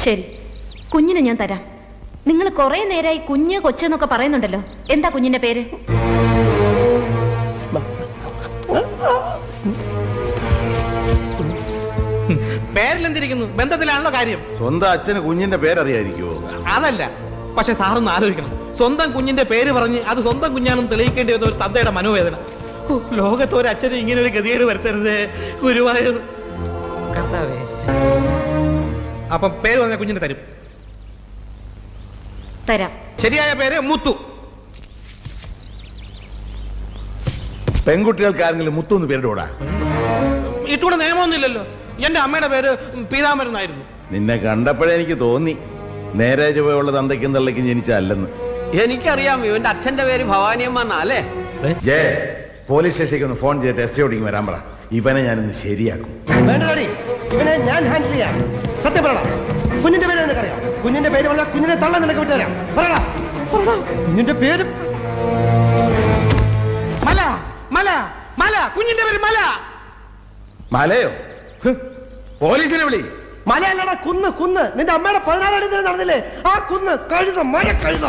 ശരി, കുഞ്ഞിനെ ഞാൻ തരാം. നിങ്ങൾ കുറെ നേരമായി കുഞ്ഞ് കൊച്ചെന്നൊക്കെ പറയുന്നുണ്ടല്ലോ. എന്താ കുഞ്ഞിന്റെ പേര്? പേരിലെന്തിരിക്കുന്നു? ബന്ധത്തിലാണല്ലോ കാര്യം. സ്വന്തം അച്ഛന് കുഞ്ഞിന്റെ പേരറിയായിരിക്കുമോ? അതല്ല, പക്ഷെ സാറൊന്ന് ആലോചിക്കണം. സ്വന്തം കുഞ്ഞിന്റെ പേര് പറഞ്ഞ് അത് സ്വന്തം കുഞ്ഞാണെന്ന് തെളിയിക്കേണ്ടി വന്ന ഒരു തന്തയുടെ മനോവേദന. ലോകത്ത് ഒരു അച്ഛന് ഇങ്ങനെ ഒരു ഗതികേട് വരുത്തരുത് ഗുരുവായൂർ കർത്താവേ. അപ്പം പേര് പറഞ്ഞ കുഞ്ഞിനെ തരും. തരാം. ശരിയായ പേര് മുത്തു. പെൺകുട്ടികൾക്ക് ആരെങ്കിലും മുത്തു എന്ന് പേരിടൂടാ? ഇട്ടൂടെ നിയമമൊന്നുമില്ലല്ലോ. എന്റെ അമ്മയുടെ പേര് പീതാമരൻ എന്നായിരുന്നു. നിന്നെ കണ്ടപ്പോഴേ എനിക്ക് തോന്നി നേരെ ചുവയുള്ള തന്തയ്ക്കും തള്ളയ്ക്കും ജനിച്ചല്ലെന്ന്. എനിക്കറിയാം, ഇവന്റെ അച്ഛന്റെ പേര് ഭവാനിയമ്മ എന്നാ അല്ലേ? ജയ, പോലീസ് സ്റ്റേഷനിലേക്ക് ഒന്ന് ഫോൺ ചെയ്തിട്ട് എസ്.ഐ.യോടിക്ക് വരാൻ പറ. ഇവനെ ഞാനിന്ന് ശരിയാക്കും. ഇവനെ ഞാൻ ഹാൻഡിൽ ചെയ്യാം. സത്യം പറയണം, കുഞ്ഞിന്റെ പേര് നിനക്കറിയാം? കുഞ്ഞിന്റെ പേര് പറഞ്ഞാൽ കുഞ്ഞിനെ തള്ളാൻ നിനക്ക് വിട്ടുതരാം. പറയടാ, കുഞ്ഞിന്റെ പേര് മല. മല മല കുഞ്ഞിന്റെ പേര് മല. മലയോ? പോലീസിനെ വിളി. മലയല്ലടാ, കുന്ന്. കുന്ന് നിന്റെ അമ്മയുടെ 14 അടി നടന്നില്ലേ? ആ കുന്ന്. കഴുത, മഴ കഴുത.